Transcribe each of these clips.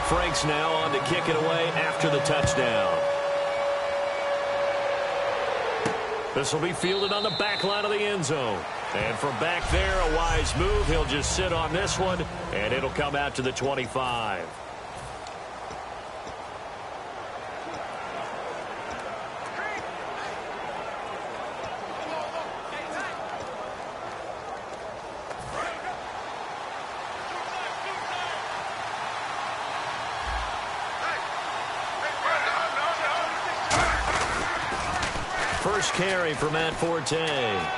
Frank's now on to kick it away after the touchdown. This will be fielded on the back line of the end zone. And from back there, a wise move. He'll just sit on this one, and it'll come out to the 25. First carry for Matt Forte.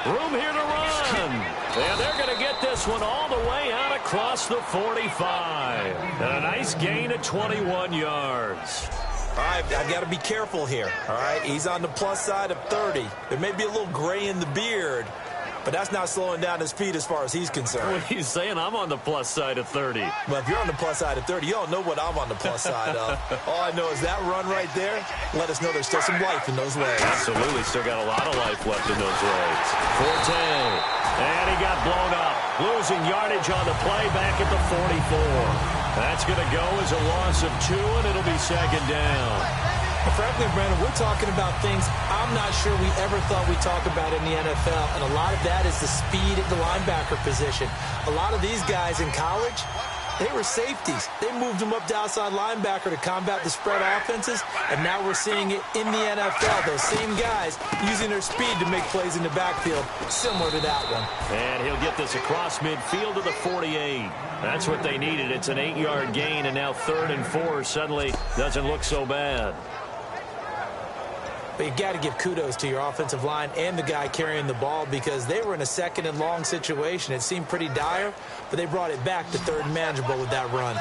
Room here to run. And they're going to get this one all the way out across the 45. And a nice gain of 21 yards. All right, I've got to be careful here. All right, he's on the plus side of 30. There may be a little gray in the beard, but that's not slowing down his speed as far as he's concerned. What are you saying? I'm on the plus side of 30. Well, if you're on the plus side of 30, you don't know what I'm on the plus side of. All I know is that run right there let us know there's still some life in those legs. Absolutely, still got a lot of life left in those legs. Forte, and he got blown up. Losing yardage on the play back at the 44. That's going to go as a loss of 2, and it'll be second down. Frankly, Brandon, we're talking about things I'm not sure we ever thought we'd talk about in the NFL, and a lot of that is the speed at the linebacker position. A lot of these guys in college, they were safeties. They moved them up to outside linebacker to combat the spread offenses, and now we're seeing it in the NFL. Those same guys using their speed to make plays in the backfield, similar to that one. And he'll get this across midfield to the 48. That's what they needed. It's an 8-yard gain, and now 3rd and 4 suddenly doesn't look so bad. But you've got to give kudos to your offensive line and the guy carrying the ball because they were in a 2nd and long situation. It seemed pretty dire, but they brought it back to 3rd and manageable with that run.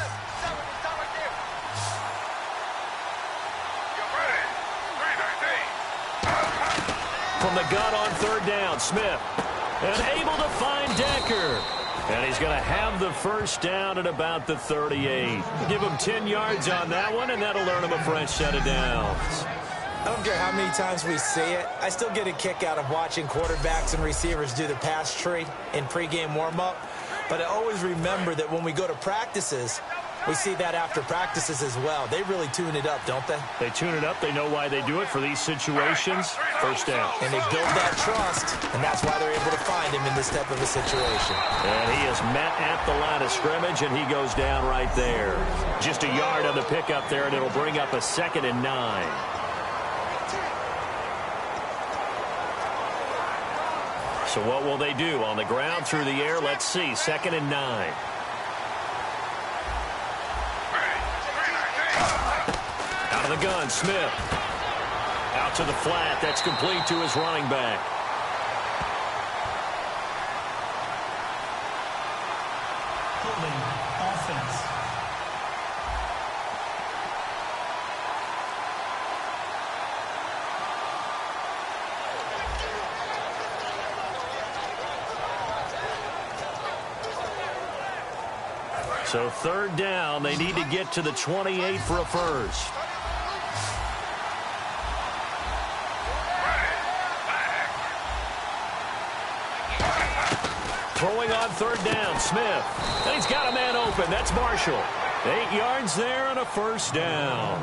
From the gun on 3rd down, Smith. And able to find Decker. And he's going to have the first down at about the 38. Give him 10 yards on that one, and that'll earn him a fresh set of downs. I don't care how many times we say it. I still get a kick out of watching quarterbacks and receivers do the pass tree in pregame warm-up. But I always remember that when we go to practices, we see that after practices as well. They really tune it up, don't they? They tune it up. They know why they do it for these situations. First down. And they build that trust, and that's why they're able to find him in this type of a situation. And he is met at the line of scrimmage, and he goes down right there. Just a yard on the pickup there, and it'll bring up a 2nd and 9. So what will they do? On the ground, through the air, let's see. 2nd and 9. Out of the gun, Smith. Out to the flat. That's complete to his running back. Holding offense. So 3rd down, they need to get to the 28 for a first. Throwing on 3rd down, Smith. And he's got a man open. That's Marshall. 8 yards there and a first down.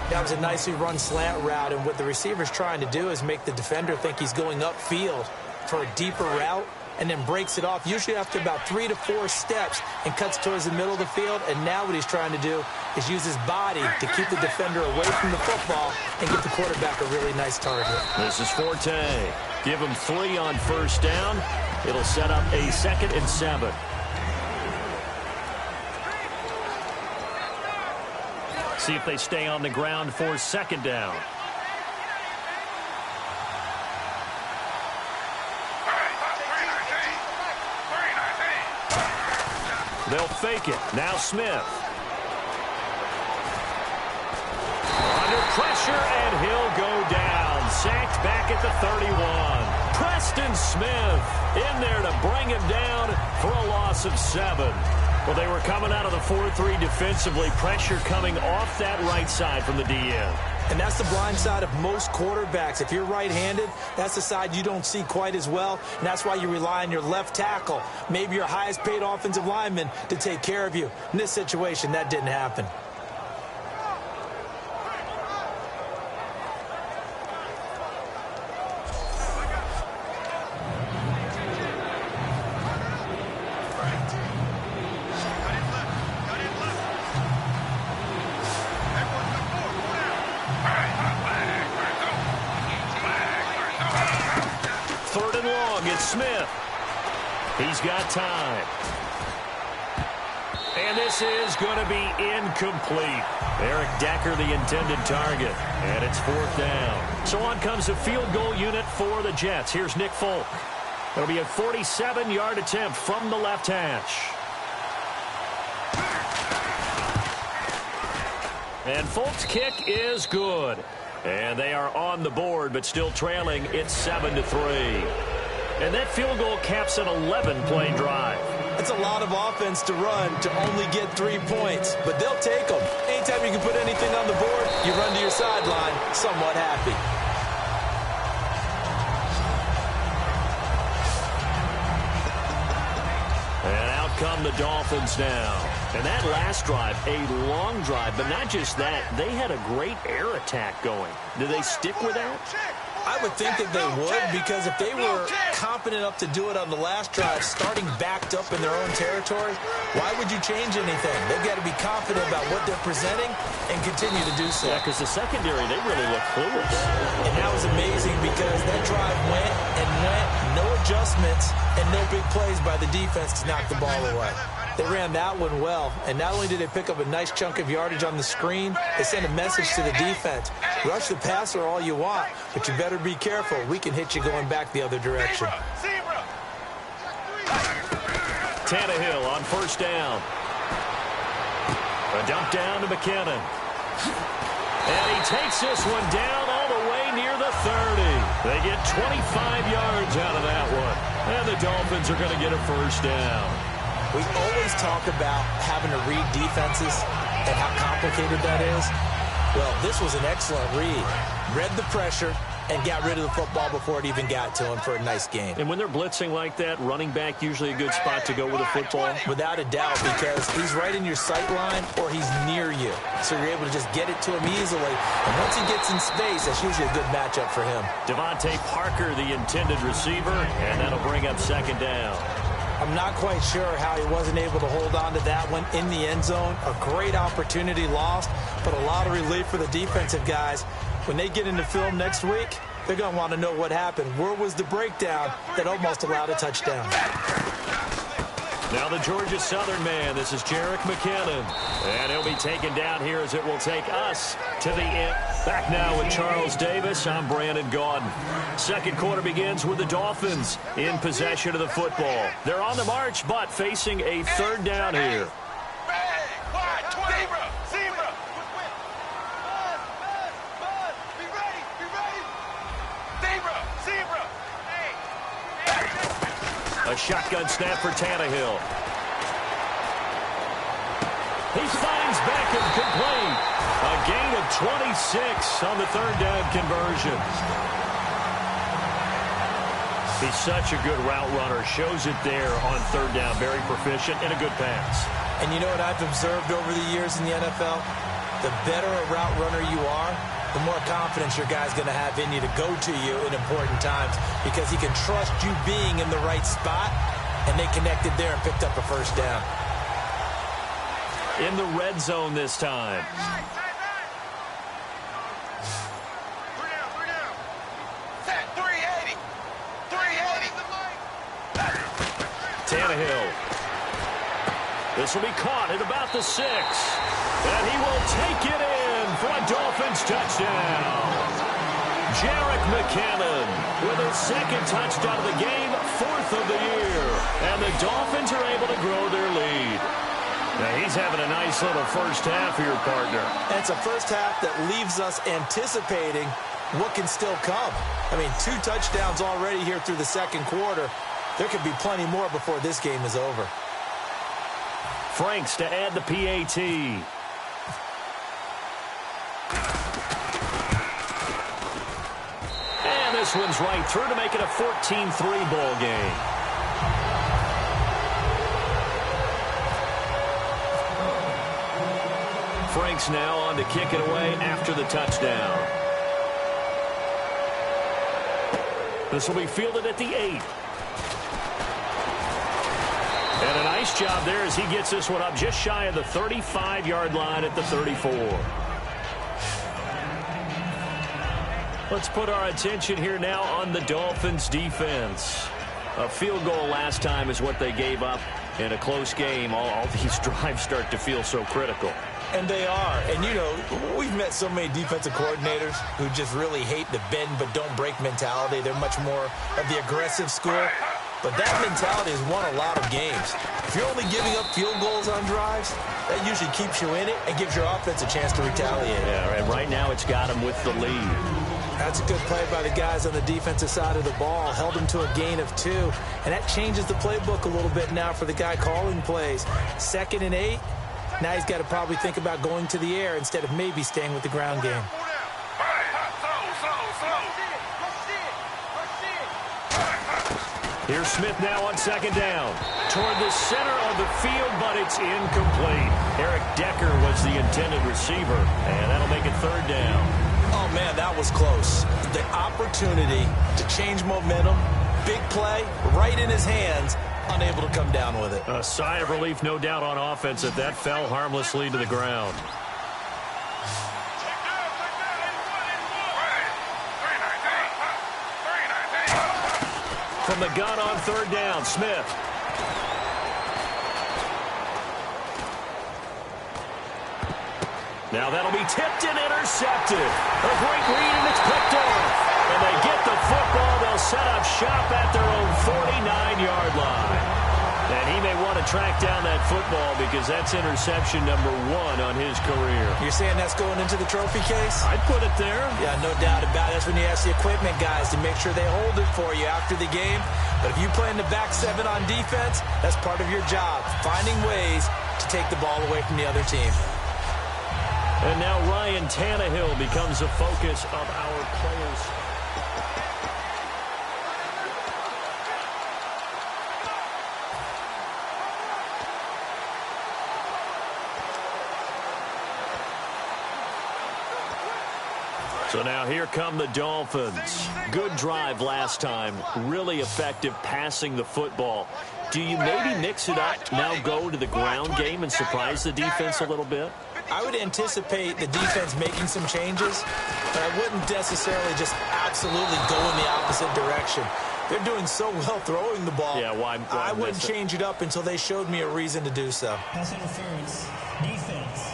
That was a nicely run slant route, and what the receiver's trying to do is make the defender think he's going upfield for a deeper route, and then breaks it off, usually after about 3 to 4 steps, and cuts towards the middle of the field. And now what he's trying to do is use his body to keep the defender away from the football and give the quarterback a really nice target. This is Forte. Give him 3 on first down. It'll set up a 2nd and 7. See if they stay on the ground for 2nd down. They'll fake it. Now Smith. Under pressure, and he'll go down. Sacked back at the 31. Preston Smith in there to bring him down for a loss of 7. Well, they were coming out of the 4-3 defensively. Pressure coming off that right side from the DN. And that's the blind side of most quarterbacks. If you're right-handed, that's the side you don't see quite as well, and that's why you rely on your left tackle, maybe your highest-paid offensive lineman, to take care of you. In this situation, that didn't happen. Smith. He's got time. And this is going to be incomplete. Eric Decker, the intended target. And it's 4th down. So on comes the field goal unit for the Jets. Here's Nick Folk. It'll be a 47-yard attempt from the left hash. And Folk's kick is good. And they are on the board, but still trailing. It's 7-3. And that field goal caps an 11-play drive. It's a lot of offense to run to only get 3 points, but they'll take them. Anytime you can put anything on the board, you run to your sideline somewhat happy. And out come the Dolphins now. And that last drive, a long drive, but not just that. They had a great air attack going. Do they stick with that? I would think that they would, because if they were confident enough to do it on the last drive, starting backed up in their own territory, why would you change anything? They've got to be confident about what they're presenting and continue to do so. Yeah, because the secondary, they really look clueless. And that was amazing because that drive went and went, no adjustments, and no big plays by the defense to knock the ball away. They ran that one well, and not only did they pick up a nice chunk of yardage on the screen, they sent a message to the defense. Rush the passer all you want, but you better be careful. We can hit you going back the other direction. Tannehill on 1st down. A dump down to McKinnon. And he takes this one down all the way near the 30. They get 25 yards out of that one. And the Dolphins are going to get a 1st down. We always talk about having to read defenses and how complicated that is. Well, this was an excellent read. Read the pressure and got rid of the football before it even got to him for a nice gain. And when they're blitzing like that, running back usually a good spot to go with a football? Without a doubt, because he's right in your sight line or he's near you. So you're able to just get it to him easily. And once he gets in space, that's usually a good matchup for him. Devontae Parker, the intended receiver, and that'll bring up 2nd down. I'm not quite sure how he wasn't able to hold on to that one in the end zone. A great opportunity lost, but a lot of relief for the defensive guys. When they get into film next week, they're going to want to know what happened. Where was the breakdown that almost allowed a touchdown? Now the Georgia Southern man, this is Jerick McKinnon. And he'll be taken down here as it will take us to the end. Back now with Charles Davis, I'm Brandon Gaudin. Second quarter begins with the Dolphins in possession of the football. They're on the march, but facing a 3rd down here. A shotgun snap for Tannehill. He finds Beckham complete. A gain of 26 on the 3rd down conversion. He's such a good route runner. Shows it there on 3rd down. Very proficient and a good pass. And you know what I've observed over the years in the NFL? The better a route runner you are, the more confidence your guy's going to have in you to go to you in important times because he can trust you being in the right spot, and they connected there and picked up a 1st down. In the red zone this time. Tannehill. This will be caught at about the 6. And he will take it in for a Dolphins touchdown. Jerick McKinnon with his 2nd touchdown of the game, 4th of the year. And the Dolphins are able to grow their lead. Now he's having a nice little first half here, partner. And it's a first half that leaves us anticipating what can still come. I mean, 2 touchdowns already here through the 2nd quarter. There could be plenty more before this game is over. Franks to add the PAT. this one's right through to make it a 14-3 ball game. Franks now on to kick it away after the touchdown. This will be fielded at the 8. And a nice job there as he gets this one up just shy of the 35-yard line at the 34. Let's put our attention here now on the Dolphins defense. A field goal last time is what they gave up in a close game. All these drives start to feel so critical. And they are. And, you know, we've met so many defensive coordinators who just really hate the bend but don't break mentality. They're much more of the aggressive school. But that mentality has won a lot of games. If you're only giving up field goals on drives, that usually keeps you in it and gives your offense a chance to retaliate. Yeah, and right now it's got him with the lead. That's a good play by the guys on the defensive side of the ball. Held him to a gain of 2. And that changes the playbook a little bit now for the guy calling plays. 2nd and 8. Now he's got to probably think about going to the air instead of maybe staying with the ground game. Here's Smith now on 2nd down. Toward the center of the field, but it's incomplete. Eric Decker was the intended receiver, and that'll make it 3rd down. Oh, man, that was close. The opportunity to change momentum, big play, right in his hands, unable to come down with it. A sigh of relief, no doubt, on offense that fell harmlessly to the ground. From the gun on 3rd down, Smith. Now that'll be tipped and intercepted. A great read, and it's picked off. And they get the football. They'll set up shop at their own 49-yard line. And he may want to track down that football because that's interception number 1 on his career. You're saying that's going into the trophy case? I'd put it there. Yeah, no doubt about it. That's when you ask the equipment guys to make sure they hold it for you after the game. But if you play in the back 7 on defense, that's part of your job, finding ways to take the ball away from the other team. And now Ryan Tannehill becomes the focus of our players. So now here come the Dolphins. Good drive last time. Really effective passing the football. Do you maybe mix it up, now go to the ground game and surprise the defense a little bit? I would anticipate the defense making some changes, but I wouldn't necessarily just absolutely go in the opposite direction. They're doing so well throwing the ball. Yeah, why I wouldn't change it up until they showed me a reason to do so. Pass interference. Defense.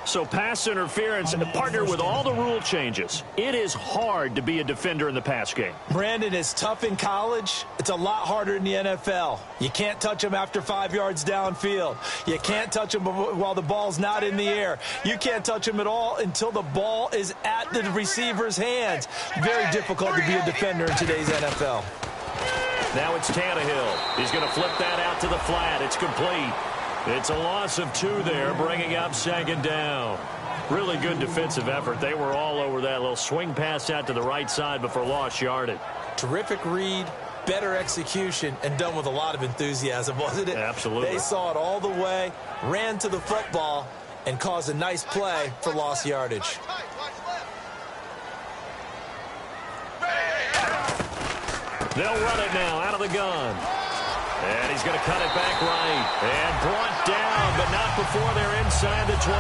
So pass interference and partner with all the rule changes. It is hard to be a defender in the pass game. Brandon, is tough in college. It's a lot harder in the NFL. You can't touch them after 5 yards downfield. You can't touch them while the ball's not in the air. You can't touch them at all until the ball is at the receiver's hands. Very difficult to be a defender in today's NFL. Now it's Tannehill. He's going to flip that out to the flat. It's complete. It's a loss of 2 there, bringing up 2nd down. Really good defensive effort. They were all over that little swing pass out to the right side before lost yardage. Terrific read, better execution, and done with a lot of enthusiasm, wasn't it? Absolutely. They saw it all the way, ran to the football, and caused a nice play for lost yardage. They'll run it now out of the gun. And he's going to cut it back right. And brought down, but not before they're inside the 25.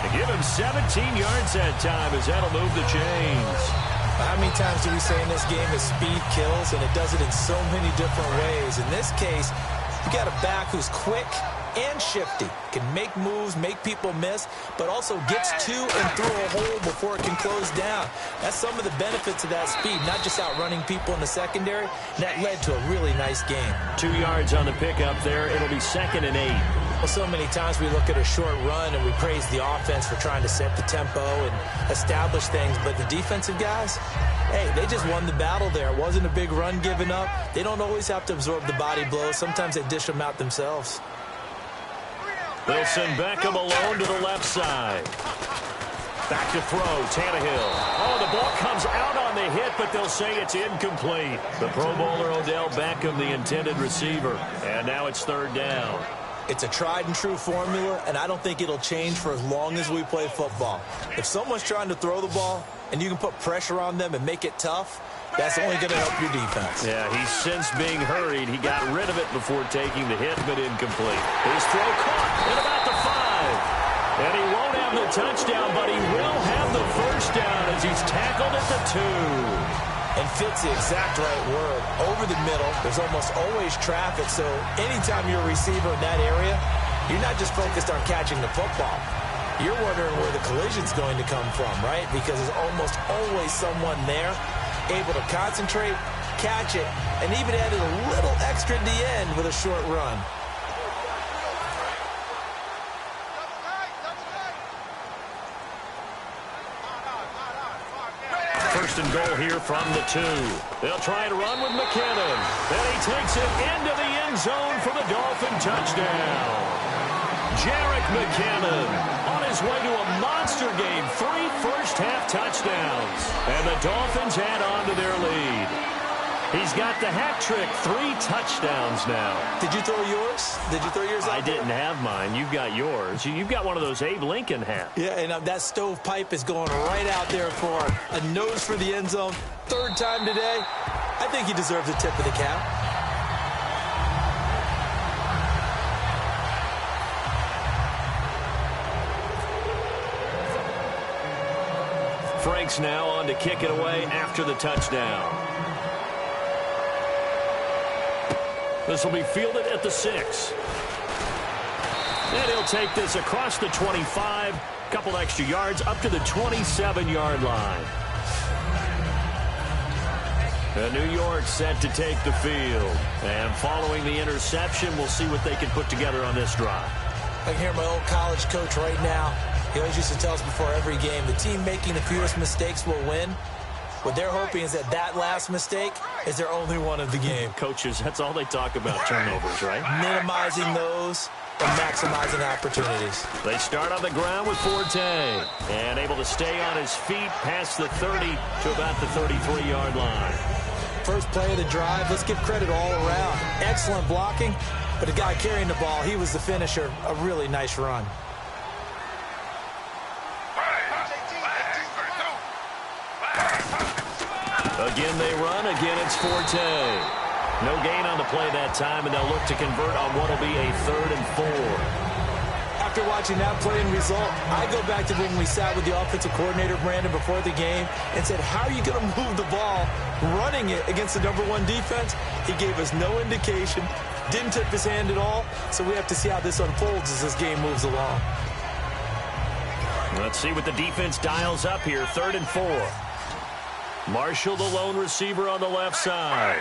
They give him 17 yards that time as that'll move the chains. How many times do we say in this game that speed kills, and it does it in so many different ways? In this case, you got a back who's quick and shifty, can make moves, make people miss, but also gets to and through a hole before it can close down. That's some of the benefits of that speed, not just outrunning people in the secondary. And that led to a really nice game. 2 yards on the pickup there. It'll be 2nd and 8. Well, so many times we look at a short run and we praise the offense for trying to set the tempo and establish things, but the defensive guys, hey, they just won the battle there. It wasn't a big run given up. They don't always have to absorb the body blows. Sometimes they dish them out themselves. They'll send Beckham alone to the left side. Back to throw, Tannehill. Oh, the ball comes out on the hit, but they'll say it's incomplete. The Pro Bowler Odell Beckham, the intended receiver. And now it's third down. It's a tried-and-true formula, and I don't think it'll change for as long as we play football. If someone's trying to throw the ball, and you can put pressure on them and make it tough, that's only going to help your defense. Yeah, he's since being hurried. He got rid of it before taking the hit, but incomplete. His throw caught at about the 5. And he won't have the touchdown, but he will have the first down as he's tackled at the 2. And fits the exact right word. Over the middle, there's almost always traffic, so anytime you're a receiver in that area, you're not just focused on catching the football. You're wondering where the collision's going to come from, right? Because there's almost always someone there able to concentrate, catch it, and even added a little extra at the end with a short run. First and goal here from the 2. They'll try to run with McKinnon. Then he takes it into the end zone for the Dolphin touchdown. Jerick McKinnon on his way to a monster game. 3 first-half touchdowns. And the Dolphins add on to their lead. He's got the hat trick. 3 touchdowns now. Did you throw yours? Did you throw yours out I didn't have mine. You've got yours. You've got one of those Abe Lincoln hats. Yeah, and that stovepipe is going right out there for a nose for the end zone. 3rd time today. I think he deserves a tip of the cap. Franks now on to kick it away after the touchdown. This will be fielded at the 6. And he'll take this across the 25, couple extra yards up to the 27-yard line. And New York set to take the field. And following the interception, we'll see what they can put together on this drive. I can hear my old college coach right now. He always used to tell us before every game, the team making the fewest mistakes will win. What they're hoping is that last mistake is their only one of the game. Coaches, that's all they talk about, turnovers, right? Minimizing those and maximizing opportunities. They start on the ground with Forte. And able to stay on his feet past the 30 to about the 33-yard line. First play of the drive, let's give credit all around. Excellent blocking, but the guy carrying the ball, he was the finisher. A really nice run. Again they run, again it's Forte. No gain on the play that time, and they'll look to convert on what will be a 3rd and 4. After watching that play and result, I go back to when we sat with the offensive coordinator, Brandon, before the game and said, how are you going to move the ball running it against the #1 defense? He gave us no indication, didn't tip his hand at all, so we have to see how this unfolds as this game moves along. Let's see what the defense dials up here, 3rd and 4. Marshall, the lone receiver on the left side.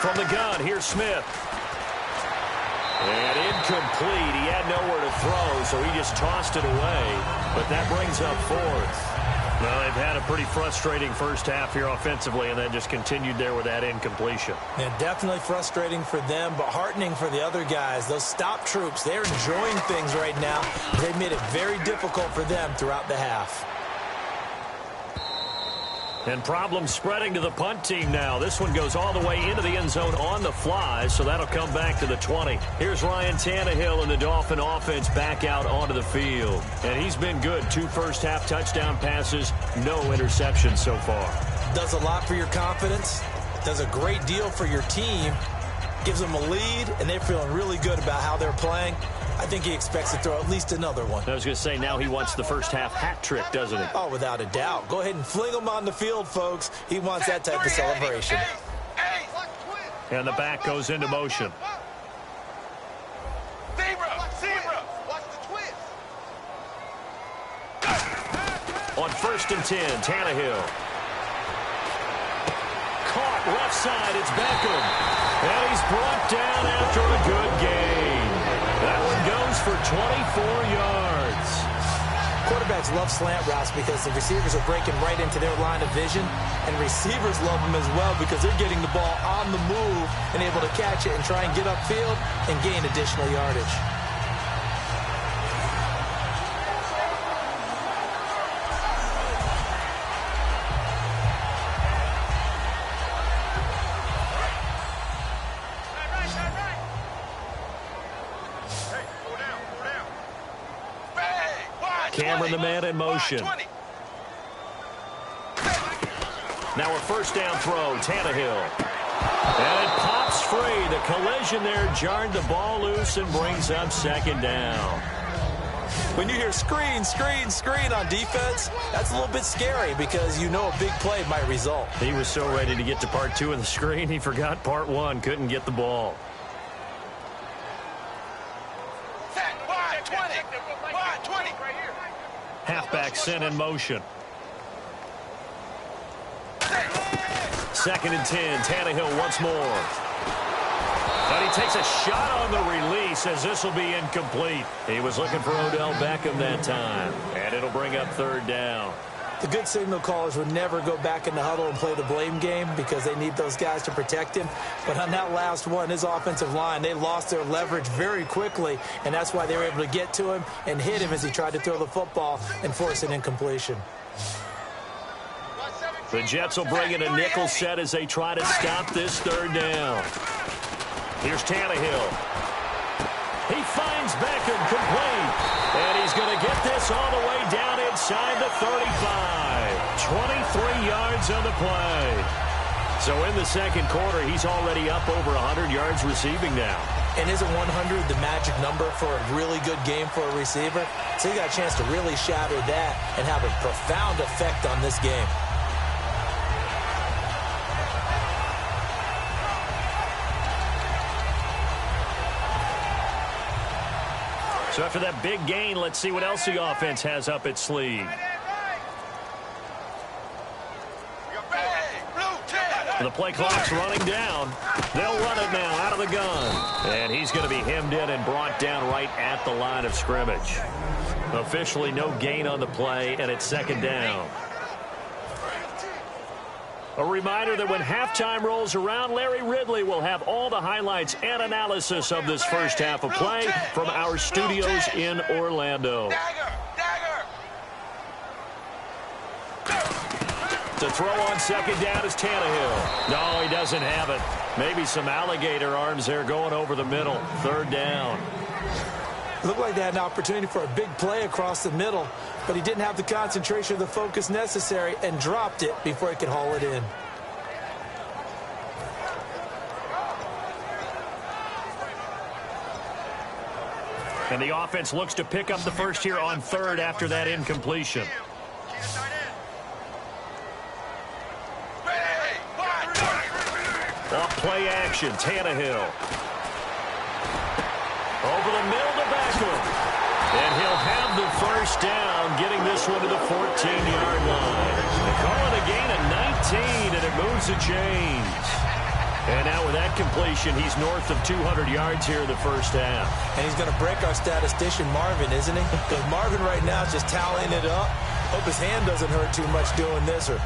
From the gun, here's Smith. And incomplete. He had nowhere to throw, so he just tossed it away. But that brings up 4th. Well, they've had a pretty frustrating first half here offensively, and then just continued there with that incompletion. Yeah, definitely frustrating for them, but heartening for the other guys. Those stop troops, they're enjoying things right now. They've made it very difficult for them throughout the half. And problems spreading to the punt team now. This one goes all the way into the end zone on the fly, so that'll come back to the 20. Here's Ryan Tannehill and the Dolphin offense back out onto the field. And he's been good. 2 first-half touchdown passes, no interceptions so far. Does a lot for your confidence. Does a great deal for your team. Gives them a lead, and they're feeling really good about how they're playing. I think he expects to throw at least another one. I was going to say, now he wants the first-half hat trick, doesn't he? Oh, without a doubt. Go ahead and fling him on the field, folks. He wants that type of celebration. And the back goes into motion. On 1st and 10, Tannehill. Caught left side, it's Beckham. And he's brought down after a good gain. That one goes for 24 yards. Quarterbacks love slant routes because the receivers are breaking right into their line of vision, and receivers love them as well because they're getting the ball on the move and able to catch it and try and get upfield and gain additional yardage. hammering the man in motion. Now a first down throw, Tannehill. And it pops free. The collision there jarred the ball loose and brings up second down. When you hear screen, screen, screen on defense, that's a little bit scary because you know a big play might result. He was so ready to get to part 2 of the screen, he forgot part 1, couldn't get the ball. Halfback sent in motion. 2nd and 10, Tannehill once more. And he takes a shot on the release as this will be incomplete. He was looking for Odell Beckham that time. And it'll bring up 3rd down. The good signal callers would never go back in the huddle and play the blame game because they need those guys to protect him. But on that last one, his offensive line, they lost their leverage very quickly, and that's why they were able to get to him and hit him as he tried to throw the football and force an incompletion. The Jets will bring in a nickel set as they try to stop this 3rd down. Here's Tannehill. He finds Beckham complete. And he's going to get this all the way down inside the 35. 23 yards on the play. So in the second quarter, he's already up over 100 yards receiving now. And isn't 100 the magic number for a really good game for a receiver? So he got a chance to really shatter that and have a profound effect on this game. So after that big gain, let's see what else the offense has up its sleeve. The play clock's running down. They'll run it now out of the gun. And he's going to be hemmed in and brought down right at the line of scrimmage. Officially no gain on the play, and it's 2nd down. A reminder that when halftime rolls around, Larry Ridley will have all the highlights and analysis of this first half of play from our studios in Orlando. To throw on 2nd down is Tannehill. No, he doesn't have it. Maybe some alligator arms there going over the middle. 3rd down. Looked like they had an opportunity for a big play across the middle, but he didn't have the concentration or the focus necessary and dropped it before he could haul it in. And the offense looks to pick up the first here on 3rd after that incompletion. Off play action, Tannehill. Over the middle to Beckham. And he'll have the first down, getting this one to the 14-yard line. They call it a gain of 19, and it moves the chains. And now with that completion, he's north of 200 yards here in the first half. And he's going to break our statistician Marvin, isn't he? Because Marvin right now is just tallying it up. Hope his hand doesn't hurt too much doing this or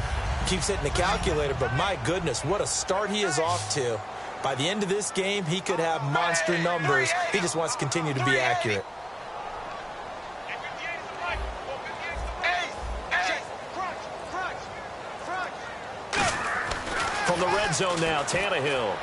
keeps hitting the calculator. But my goodness, what a start he is off to. By the end of this game, he could have monster numbers. He just wants to continue to be accurate. From the red zone now, Tannehill.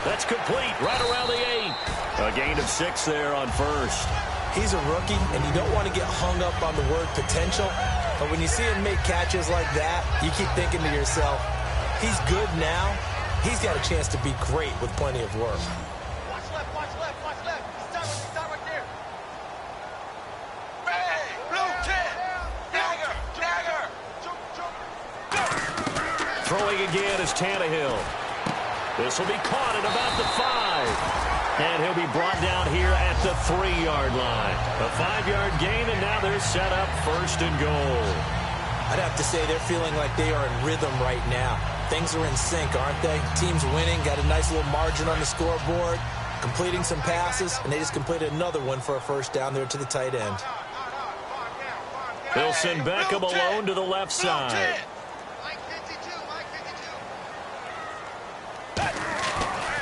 That's complete right around the 8. A gain of 6 there on 1st. He's a rookie, and you don't want to get hung up on the word potential. But when you see him make catches like that, you keep thinking to yourself, he's good now. He's got a chance to be great with plenty of work. Watch left, watch left, watch left. Stop right there. Bang! Blue 10. Dagger. Throwing again is Tannehill. This will be caught at about the 5. And he'll be brought down here at the 3-yard line. A 5-yard gain, and now they're set up 1st and goal. I'd have to say they're feeling like they are in rhythm right now. Things are in sync, aren't they? Team's winning, got a nice little margin on the scoreboard, completing some passes, and they just completed another one for a first down there to the tight end. They'll send Beckham alone to the left side.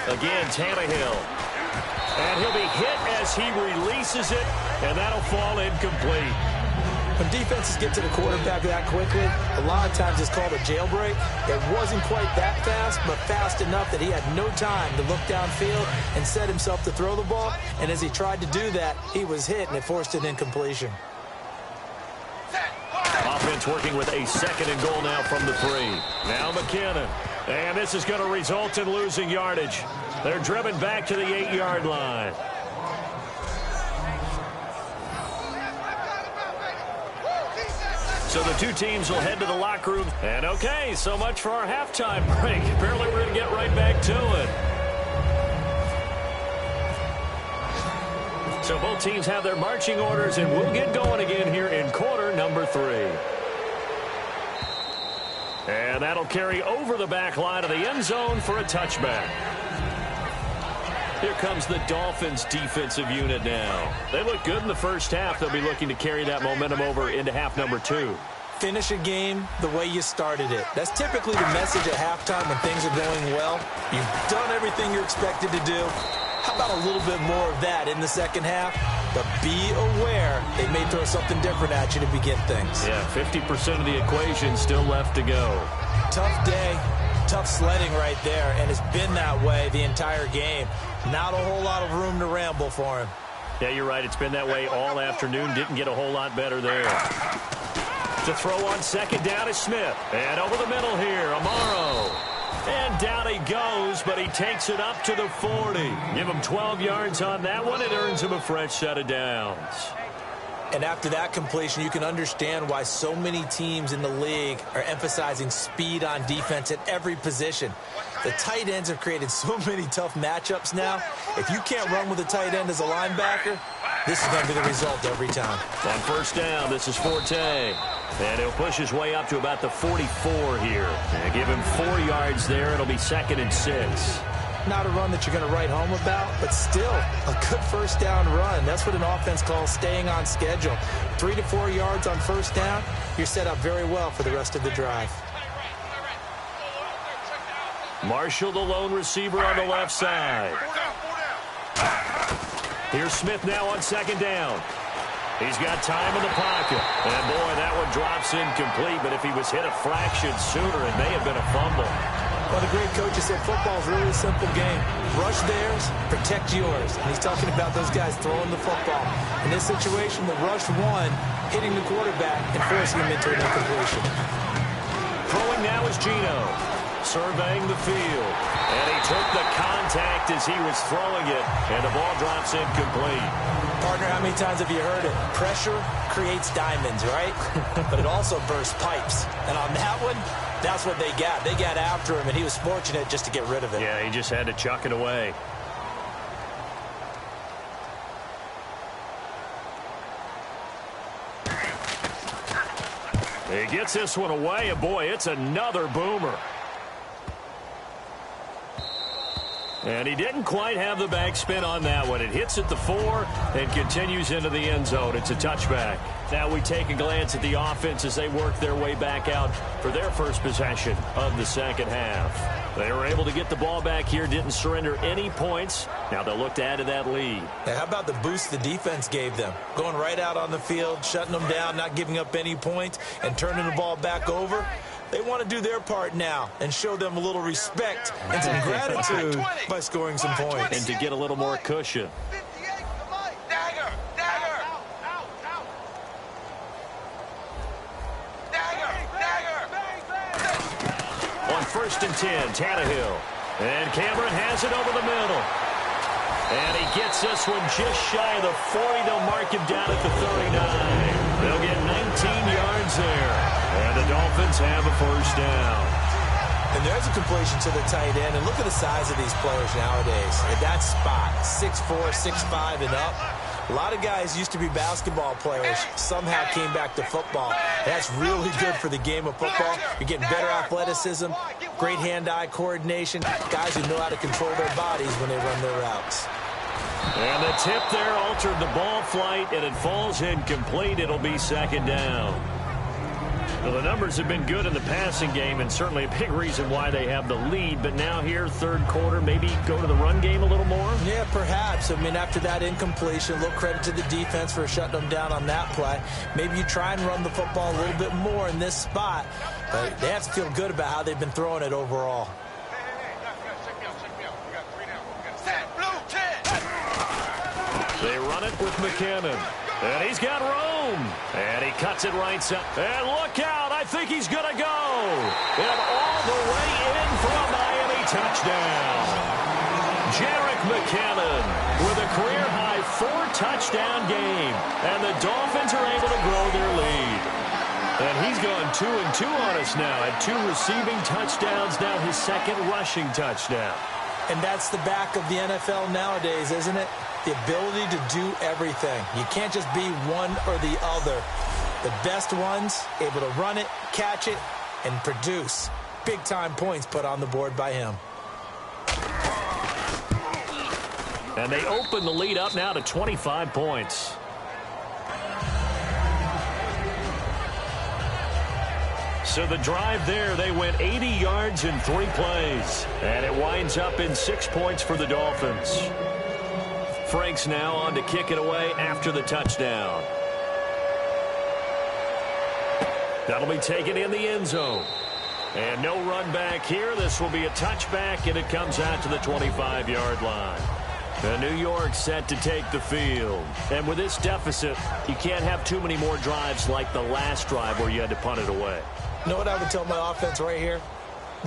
Again, Tannehill. And he'll be hit as he releases it, and that'll fall incomplete. When defenses get to the quarterback that quickly, a lot of times it's called a jailbreak. It wasn't quite that fast, but fast enough that he had no time to look downfield and set himself to throw the ball. And as he tried to do that, he was hit, and it forced an incompletion. Giants working with a 2nd and goal now from the 3. Now McKinnon. And this is going to result in losing yardage. They're driven back to the 8-yard line. So the two teams will head to the locker room. And okay, so much for our halftime break. Apparently we're going to get right back to it. So both teams have their marching orders, and we'll get going again here in quarter number 3. And that'll carry over the back line of the end zone for a touchback. Here comes the Dolphins defensive unit now. They look good in the first half. They'll be looking to carry that momentum over into half number 2. Finish a game the way you started it. That's typically the message at halftime when things are going well. You've done everything you're expected to do. How about a little bit more of that in the second half? But be aware they may throw something different at you to begin things. Yeah, 50% of the equation still left to go. Tough day, tough sledding right there, and it's been that way the entire game. Not a whole lot of room to ramble for him. Yeah, you're right. It's been that way all afternoon. Didn't get a whole lot better there. To throw on 2nd down is Smith. And over the middle here, Amaro. And down he goes, but he takes it up to the 40. Give him 12 yards on that one. It earns him a fresh set of downs. And after that completion, you can understand why so many teams in the league are emphasizing speed on defense at every position. The tight ends have created so many tough matchups now. If you can't run with a tight end as a linebacker, this is going to be the result every time. On 1st down, this is Forte. And he'll push his way up to about the 44 here. And give him 4 yards there. It'll be 2nd and 6. Not a run that you're going to write home about, but still a good 1st down run. That's what an offense calls staying on schedule. 3 to 4 yards on 1st down, you're set up very well for the rest of the drive. Marshall, the lone receiver on the left side. Here's Smith now on 2nd down. He's got time in the pocket. And, boy, that one drops incomplete. But if he was hit a fraction sooner, it may have been a fumble. Well, the great coach has said football is really a simple game. Rush theirs, protect yours. And he's talking about those guys throwing the football. In this situation, the rush won, hitting the quarterback and forcing him into an incompletion. Throwing now is Gino. Surveying the field. And he took the contact as he was throwing it. And the ball drops incomplete. Partner, how many times have you heard it? Pressure creates diamonds, right? But it also bursts pipes. And on that one, that's what they got. They got after him, and he was fortunate just to get rid of it. Yeah, he just had to chuck it away. He gets this one away, and boy, it's another boomer. And he didn't quite have the backspin on that one. It hits at the 4 and continues into the end zone. It's a touchback. Now we take a glance at the offense as they work their way back out for their first possession of the second half. They were able to get the ball back here, didn't surrender any points. Now they'll look to add to that lead. Now, how about the boost the defense gave them? Going right out on the field, shutting them down, not giving up any points, and turning the ball back over. They want to do their part now and show them a little respect and some gratitude by scoring some points. And to get a little more cushion. On 1st and 10, Tannehill. And Cameron has it over the middle. And he gets this one just shy of the 40. They'll mark him down at the 39. They'll get 19 yards there. And the Dolphins have a 1st down. And there's a completion to the tight end. And look at the size of these players nowadays. At that spot, 6'4", 6'5", and up. A lot of guys used to be basketball players. Somehow came back to football. That's really good for the game of football. You're getting better athleticism, great hand-eye coordination, guys who know how to control their bodies when they run their routes. And the tip there altered the ball flight, and it falls incomplete. It'll be 2nd down. Well, the numbers have been good in the passing game, and certainly a big reason why they have the lead. But now here, 3rd quarter, maybe go to the run game a little more? Yeah, perhaps. I mean, after that incompletion, a little credit to the defense for shutting them down on that play. Maybe you try and run the football a little bit more in this spot. But they have to feel good about how they've been throwing it overall. They run it with McKinnon. And he's got room. boom. And he cuts it right side. And look out. I think he's going to go. And all the way in for a Miami touchdown. Jerick McKinnon with a career-high 4-touchdown game. And the Dolphins are able to grow their lead. And he's gone 2-2 on us now. At 2 receiving touchdowns, now his 2nd rushing touchdown. And that's the back of the NFL nowadays, isn't it? The ability to do everything. You can't just be one or the other. The best ones, able to run it, catch it, and produce. Big-time points put on the board by him. And they open the lead up now to 25 points. So the drive there, they went 80 yards in 3 plays. And it winds up in 6 points for the Dolphins. Franks now on to kick it away after the touchdown. That'll be taken in the end zone. And no run back here. This will be a touchback, and it comes out to the 25-yard line. And New York set to take the field. And with this deficit, you can't have too many more drives like the last drive where you had to punt it away. You know what I would tell my offense right here?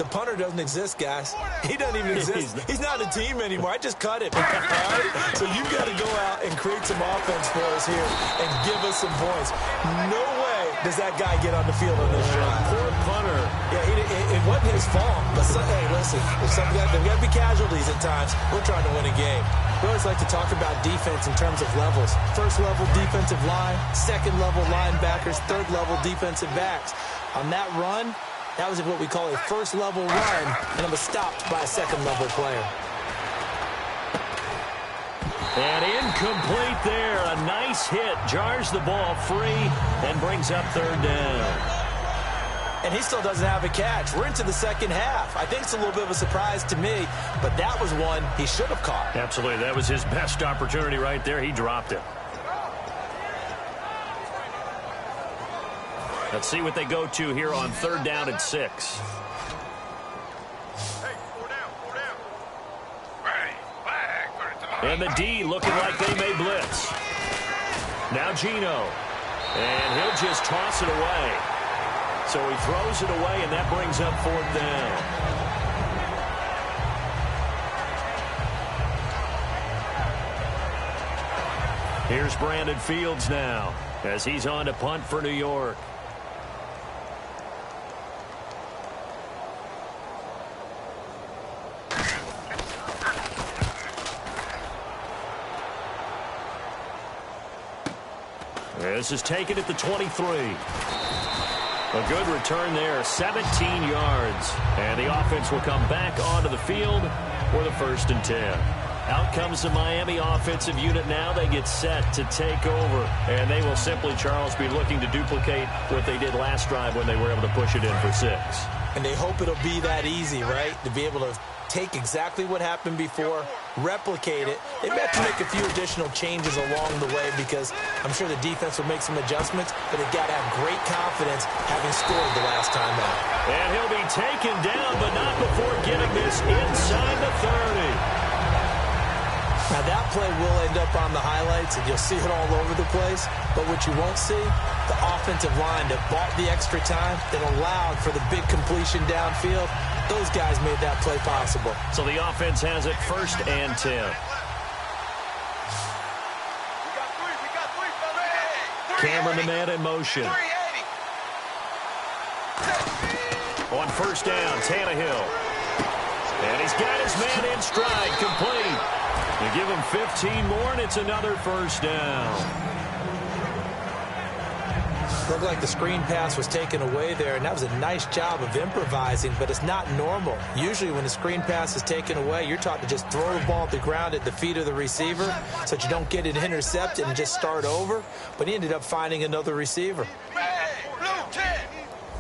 The punter doesn't exist, guys. He doesn't even exist. He's not a team anymore. I just cut him. All right? So you've got to go out and create some offense for us here and give us some points. No way does that guy get on the field on this drive. Poor punter. Yeah, it wasn't his fault. But hey, listen, there's got to be casualties at times. We're trying to win a game. We always like to talk about defense in terms of levels. First level defensive line, second level linebackers, third level defensive backs. On that run, that was what we call a first-level run, and it was stopped by a second-level player. And incomplete there. A nice hit. Jars the ball free and brings up 3rd down. And he still doesn't have a catch. We're into the second half. I think it's a little bit of a surprise to me, but that was one he should have caught. Absolutely. That was his best opportunity right there. He dropped it. Let's see what they go to here on 3rd down and 6. And the D looking like they may blitz. Now Geno. And he'll just toss it away. So he throws it away, and that brings up 4th down. Here's Brandon Fields now as he's on to punt for New York. This is taken at the 23. A good return there, 17 yards. And the offense will come back onto the field for the 1st and 10. Out comes the Miami offensive unit now. They get set to take over. And they will simply, Charles, be looking to duplicate what they did last drive when they were able to push it in for 6. And they hope it'll be that easy, right? To be able to take exactly what happened before, replicate it. They may have to make a few additional changes along the way because I'm sure the defense will make some adjustments, but they've got to have great confidence having scored the last time out. And he'll be taken down, but not before getting this inside the 30. Now, that play will end up on the highlights, and you'll see it all over the place. But what you won't see, the offensive line that bought the extra time, that allowed for the big completion downfield, those guys made that play possible. So the offense has it 1st and 10. Cameron the man in motion. On 1st down, Tannehill. And he's got his man in stride, complete. You give him 15 more, and it's another 1st down. Looked like the screen pass was taken away there, and that was a nice job of improvising, but it's not normal. Usually when the screen pass is taken away, you're taught to just throw the ball at the ground at the feet of the receiver so that you don't get it intercepted and just start over, but he ended up finding another receiver. Blue 10!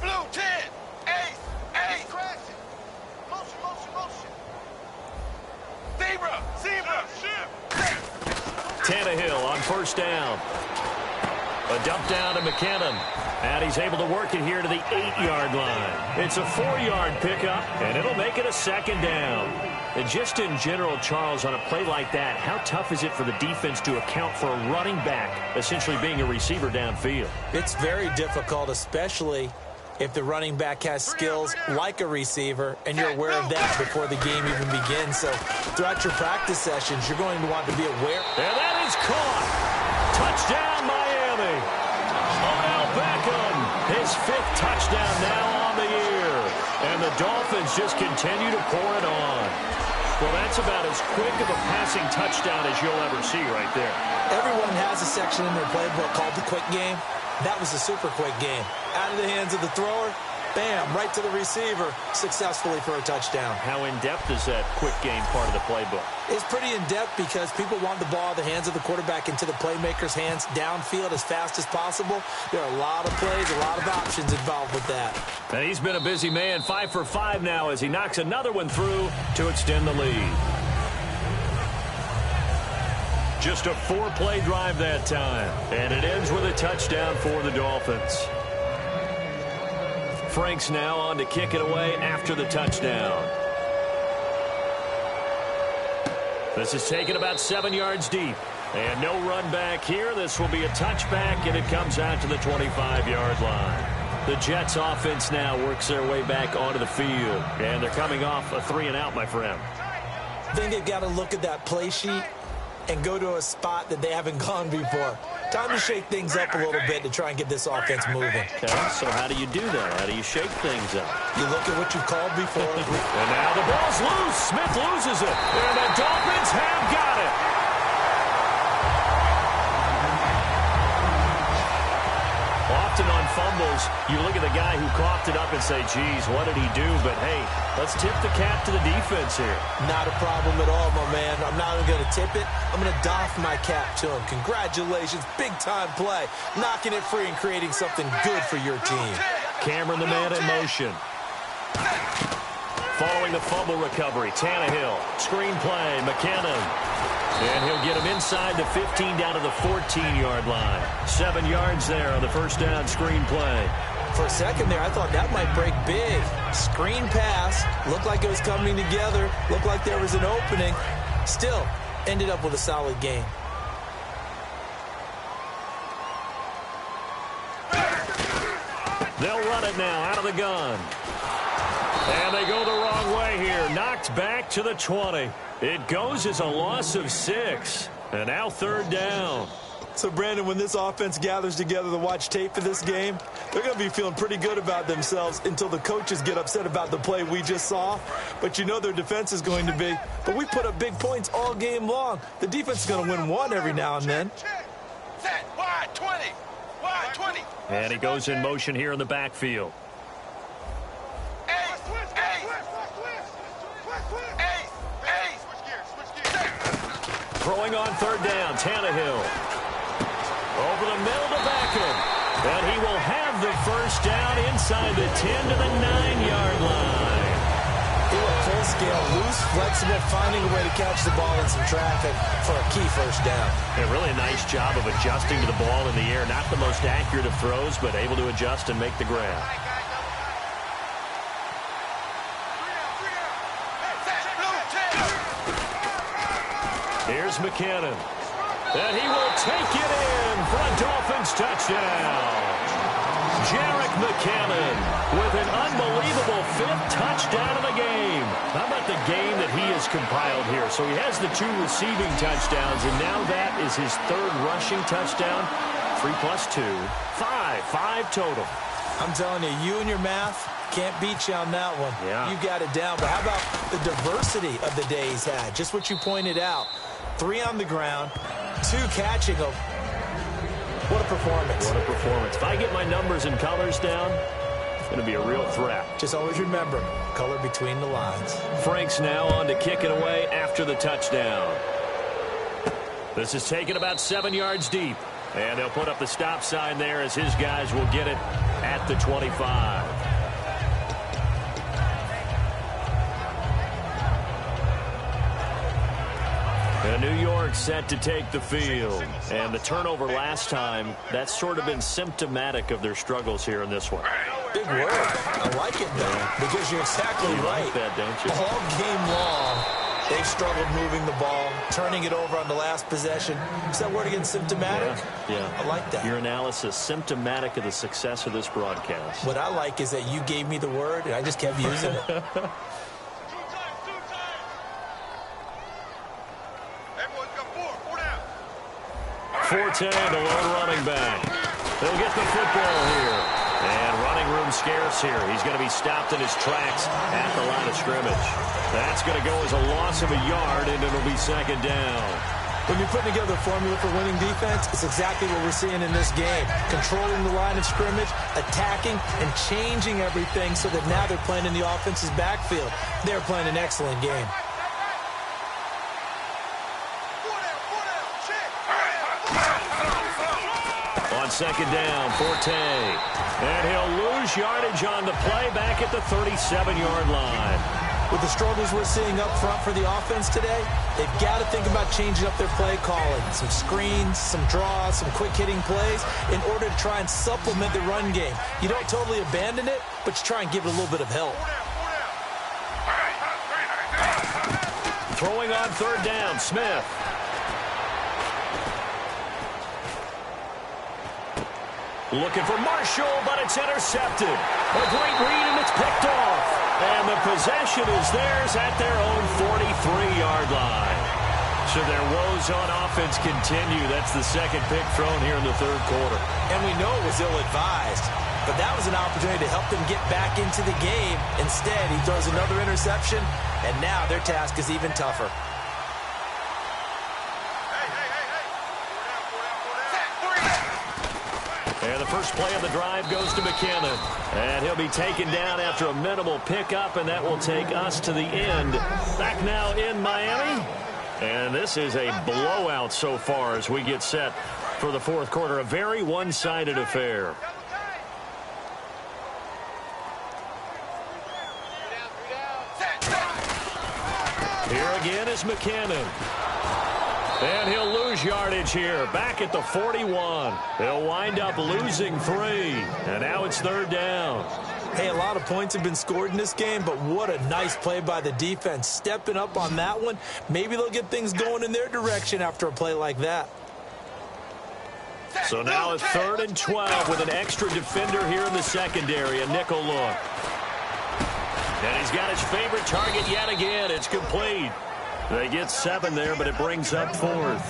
Blue 10! Ace! Ace! Motion, motion, motion! Zebra! Zebra! Tannehill on 1st down. A dump down to McKinnon. And he's able to work it here to the 8-yard line. It's a 4-yard pickup, and it'll make it a second down. And just in general, Charles, on a play like that, how tough is it for the defense to account for a running back essentially being a receiver downfield? It's very difficult, especially if the running back has skills like a receiver, and you're aware of that before the game even begins. So throughout your practice sessions, you're going to want to be aware. And that is caught. Touchdown, Miami. Odell Beckham, his 5th touchdown now on the year. And the Dolphins just continue to pour it on. Well, that's about as quick of a passing touchdown as you'll ever see right there. Everyone has a section in their playbook called the quick game. That was a super quick game. Out of the hands of the thrower, bam, right to the receiver, successfully for a touchdown. How in-depth is that quick game part of the playbook? It's pretty in-depth because people want the ball out of the hands of the quarterback into the playmaker's hands downfield as fast as possible. There are a lot of plays, a lot of options involved with that. And he's been a busy man, 5 for 5 now as he knocks another one through to extend the lead. Just a 4-play drive that time, and it ends with a touchdown for the Dolphins. Frank's now on to kick it away after the touchdown. This is taken about 7 yards deep. And no run back here. This will be a touchback, and it comes out to the 25-yard line. The Jets offense now works their way back onto the field. And they're coming off a 3-and-out, my friend. I think they've got to look at that play sheet and go to a spot that they haven't gone before. Time to shake things up a little bit to try and get this offense moving. Okay, so how do you do that? How do you shake things up? You look at what you've called before. And now the ball's loose. Smith loses it. And the Dolphins have got it. Often on fumbles, you look at the guy who coughed it up and say, geez, what did he do? But, hey, let's tip the cap to the defense here. Not a problem at all, my man. I'm not even going to tip it. I'm going to doff my cap to him. Congratulations. Big-time play. Knocking it free and creating something good for your team. Cameron, the man in motion. Following the fumble recovery, Tannehill. Screen play, McKinnon. And he'll get him inside the 15 down to the 14-yard line. 7 yards there on the first down screen play. For a second there, I thought that might break big. Screen pass. Looked like it was coming together. Looked like there was an opening. Still, ended up with a solid game. They'll run it now out of the gun. And they go the wrong way here. Knocked back to the 20. It goes as a loss of 6. And now 3rd down. So, Brandon, when this offense gathers together to watch tape for this game, they're going to be feeling pretty good about themselves until the coaches get upset about the play we just saw. But you know their defense is going to be. But we put up big points all game long. The defense is going to win one every now and then. Set, wide 20. Wide 20. And he goes in motion here in the backfield. Throwing on 3rd down, Tannehill. Over the middle to Beckham. And he will have the first down inside the 10 to the 9-yard line. They were full scale, loose, flexible, finding a way to catch the ball in some traffic for a key first down. A really nice job of adjusting to the ball in the air. Not the most accurate of throws, but able to adjust and make the grab. Here's McKinnon. And he will take it in for a Dolphins touchdown. Jerick McKinnon with an unbelievable 5th touchdown of the game. How about the game that he has compiled here? So he has the 2 receiving touchdowns, and now that is his 3rd rushing touchdown. 3 plus 2, 5 total. I'm telling you, you and your math can't beat you on that one. Yeah. You got it down. But how about the diversity of the day he's had? Just what you pointed out. 3 on the ground, 2 catching them. What a performance. What a performance. If I get my numbers and colors down, it's going to be a real threat. Just always remember, color between the lines. Frank's now on to kick it away after the touchdown. This is taken about 7 yards deep. And they'll put up the stop sign there as his guys will get it at the 25. And New York set to take the field. And the turnover last time, that's sort of been symptomatic of their struggles here in this one. Big word. I like it, though, because you're exactly right. Like that, don't you? All game long, they've struggled moving the ball, turning it over on the last possession. Is that word again, symptomatic? Yeah. I like that. Your analysis, symptomatic of the success of this broadcast. What I like is that you gave me the word, and I just kept using it. 4-10, the lone running back. They'll get the football here. And running room scarce here. He's going to be stopped in his tracks at the line of scrimmage. That's going to go as a loss of a yard, and it'll be second down. When you're putting together a formula for winning defense, it's exactly what we're seeing in this game. Controlling the line of scrimmage, attacking, and changing everything so that now they're playing in the offense's backfield. They're playing an excellent game. On second down, Forte. And he'll lose yardage on the play back at the 37-yard line. With the struggles we're seeing up front for the offense today, they've got to think about changing up their play calling. Some screens, some draws, some quick-hitting plays in order to try and supplement the run game. You don't totally abandon it, but you try and give it a little bit of help. Throwing on third down, Smith. Looking for Marshall, but it's intercepted. A great read, and it's picked off. And the possession is theirs at their own 43-yard line. So their woes on offense continue. That's the second pick thrown here in the third quarter. And we know it was ill-advised, but that was an opportunity to help them get back into the game. Instead, he throws another interception, and now their task is even tougher. And the first play of the drive goes to McKinnon. And he'll be taken down after a minimal pickup, and that will take us to the end. Back now in Miami. And this is a blowout so far as we get set for the fourth quarter. A very one-sided affair. Here again is McKinnon. And he'll lose yardage here, back at the 41. He'll wind up losing 3. And now it's third down. Hey, a lot of points have been scored in this game, but what a nice play by the defense. Stepping up on that one. Maybe they'll get things going in their direction after a play like that. So now it's 3rd and 12 with an extra defender here in the secondary, a nickel look. And he's got his favorite target yet again. It's complete. They get 7 there, but it brings up 4th.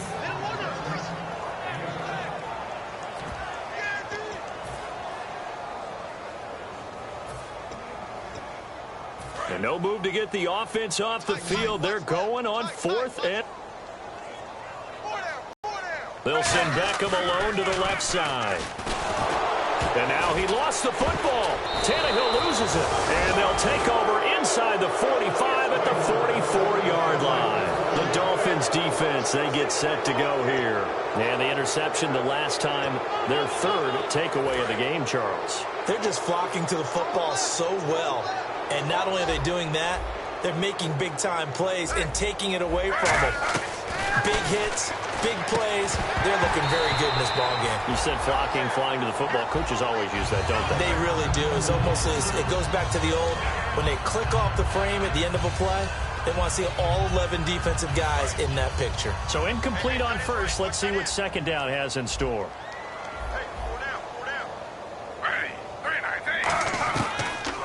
And no move to get the offense off the field. They're going on 4th and... They'll send Beckham alone to the left side. And now he lost the football. Tannehill loses it. And they'll take over inside the 45 at the 44-yard line. The Dolphins defense, they get set to go here. And the interception the last time, their 3rd takeaway of the game, Charles. They're just flocking to the football so well. And not only are they doing that, they're making big-time plays and taking it away from them. Big hits, big plays. They're looking very good in this ball game. You said flocking, flying to the football. Coaches always use that, don't they? They really do. It's almost as it goes back to the old, when they click off the frame at the end of a play, they want to see all 11 defensive guys in that picture. So incomplete on first. Let's see what second down has in store.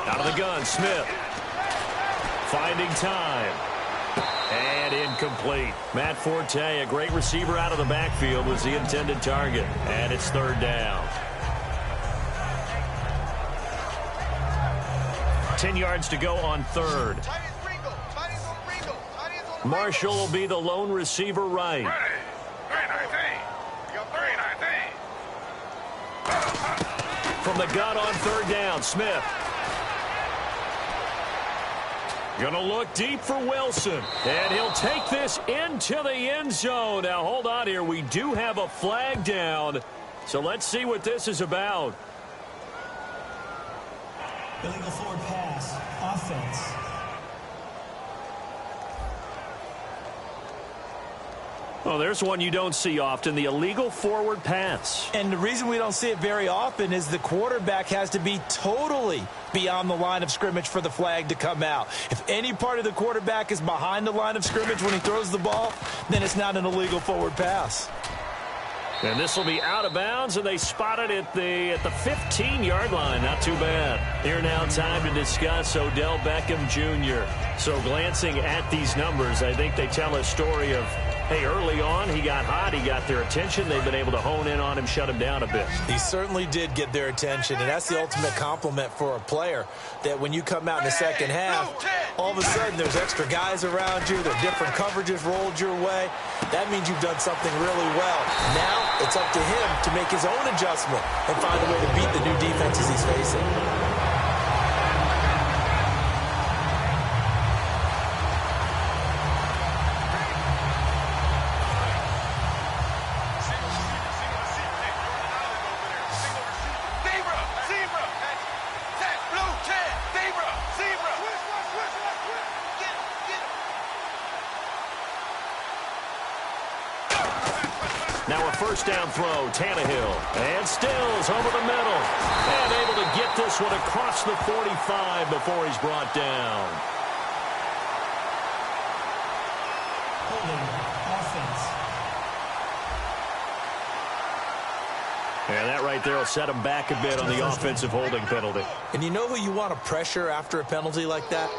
Out of the gun, Smith. Finding time. And incomplete. Matt Forte, a great receiver out of the backfield, was the intended target. And it's 3rd down. 10 yards to go on 3rd. Marshall will be the lone receiver right. From the gun on 3rd down, Smith. Going to look deep for Wilson. And he'll take this into the end zone. Now, hold on here. We do have a flag down. So let's see what this is about. Illegal forward pass. Offense. Well, there's one you don't see often, the illegal forward pass. And the reason we don't see it very often is the quarterback has to be totally beyond the line of scrimmage for the flag to come out. If any part of the quarterback is behind the line of scrimmage when he throws the ball, then it's not an illegal forward pass. And this will be out of bounds, and they spot it at the 15-yard line. Not too bad. Here now, time to discuss Odell Beckham Jr. So glancing at these numbers, I think they tell a story of, hey, early on, he got hot, he got their attention. They've been able to hone in on him, shut him down a bit. He certainly did get their attention, and that's the ultimate compliment for a player, that when you come out in the second half, all of a sudden there's extra guys around you, there are different coverages rolled your way. That means you've done something really well. Now it's up to him to make his own adjustment and find a way to beat the new defenses he's facing. Now a first down throw, Tannehill, and Stills over the middle, and able to get this one across the 45 before he's brought down. Holding offense. And that right there will set him back a bit on the offensive holding penalty. And you know who you want to pressure after a penalty like that?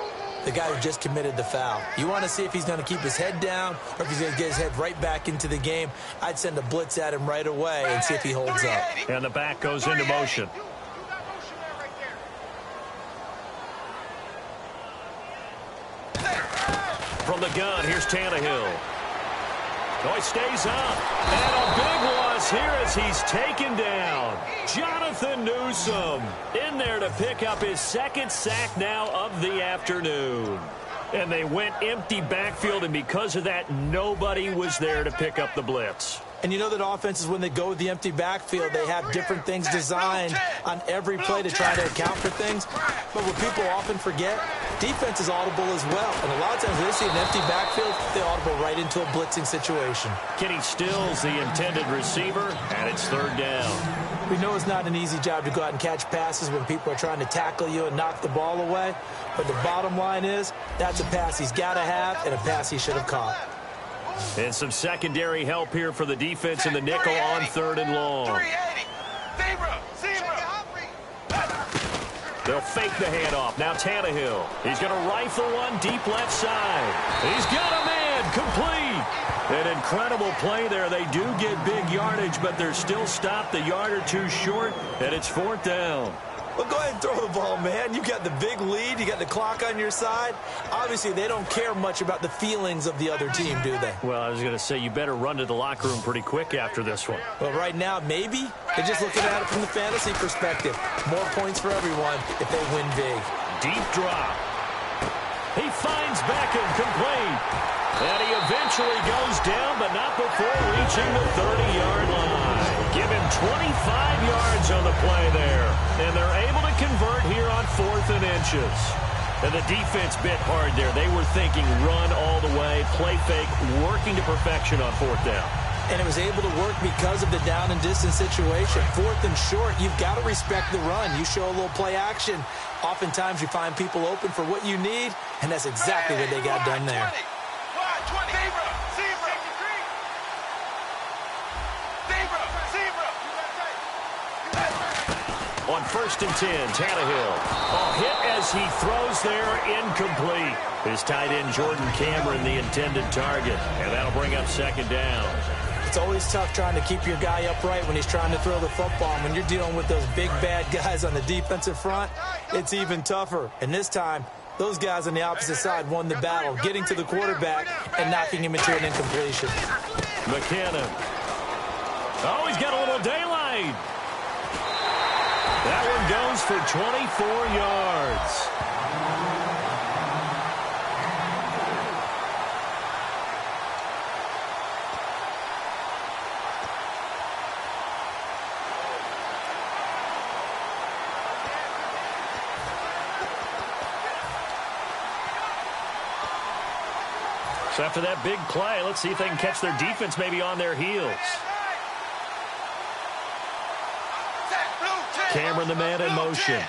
The guy who just committed the foul. You want to see if he's going to keep his head down or if he's going to get his head right back into the game. I'd send a blitz at him right away and see if he holds up. And the back goes into motion. From the gun, here's Tannehill. Oh, he stays up. And a big loss here as he's taken down. Jonathan Newsome in there to pick up his second sack now of the afternoon. And they went empty backfield, and because of that, nobody was there to pick up the blitz. And you know that offenses, when they go with the empty backfield, they have different things designed on every play to try to account for things. But what people often forget, defense is audible as well. And a lot of times when they see an empty backfield, they audible right into a blitzing situation. Kenny Stills, the intended receiver, and it's third down. We know it's not an easy job to go out and catch passes when people are trying to tackle you and knock the ball away. But the bottom line is, that's a pass he's got to have and a pass he should have caught. And some secondary help here for the defense in the nickel on third and long. They'll fake the handoff. Now Tannehill. He's going to rifle one deep left side. He's got a man complete. An incredible play there. They do get big yardage, but they're still stopped a yard or two short, and it's fourth down. Well, go ahead and throw the ball, man. You got the big lead. You got the clock on your side. Obviously, they don't care much about the feelings of the other team, do they? Well, I was going to say, you better run to the locker room pretty quick after this one. Well, right now, maybe. They're just looking at it from the fantasy perspective. More points for everyone if they win big. Deep drop. He finds Beckham complete. And he eventually goes down, but not before reaching the 30-yard line. Give him 25 yards on the play there. And they're able to convert here on 4th and inches. And the defense bit hard there. They were thinking run all the way, play fake, working to perfection on 4th down. And it was able to work because of the down and distance situation. 4th and short, you've got to respect the run. You show a little play action. Oftentimes you find people open for what you need, and that's exactly what they got done there. On 1st and 10, Tannehill. A hit as he throws there, incomplete. His tight end, Jordan Cameron, the intended target. And that'll bring up 2nd down. It's always tough trying to keep your guy upright when he's trying to throw the football. And when you're dealing with those big, bad guys on the defensive front, it's even tougher. And this time, those guys on the opposite side won the battle, getting to the quarterback and knocking him into an incompletion. McKinnon. Oh, he's got a little daylight. That one goes for 24 yards. So after that big play, let's see if they can catch their defense maybe on their heels. Cameron, the man, in motion.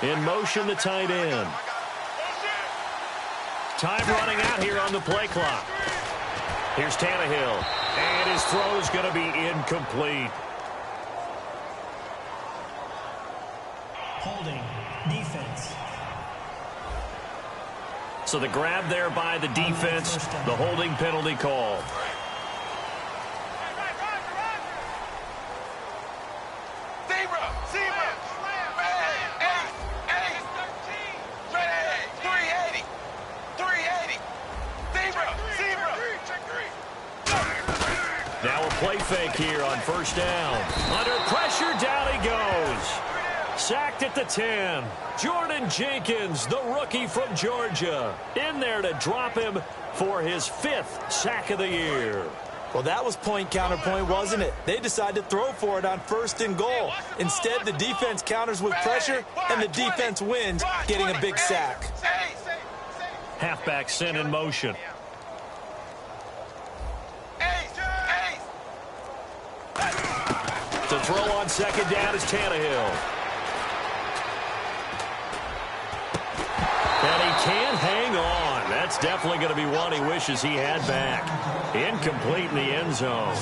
In motion, the tight end. Time running out here on the play clock. Here's Tannehill. And his throw is going to be incomplete. Holding. Defense. So the grab there by the defense, the holding penalty call. Now a play fake here on first down. Under pressure, down he goes. Sacked at the 10. Jordan Jenkins, the rookie from Georgia, in there to drop him for his 5th sack of the year. Well, that was point counterpoint, wasn't it? They decided to throw for it on 1st and goal. Instead, the defense counters with pressure, and the defense wins, getting a big sack. Halfback sent in motion. To throw on second down is Tannehill. And he can't hang on. That's definitely going to be one he wishes he had back. Incomplete in the end zone.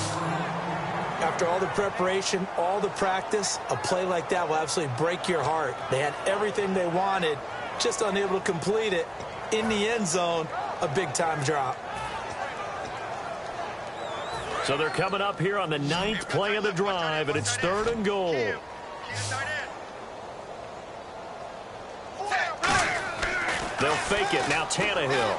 After all the preparation, all the practice, a play like that will absolutely break your heart. They had everything they wanted, just unable to complete it. In the end zone, a big-time drop. So they're coming up here on the 9th play of the drive, and it's 3rd and goal. They'll fake it. Now Tannehill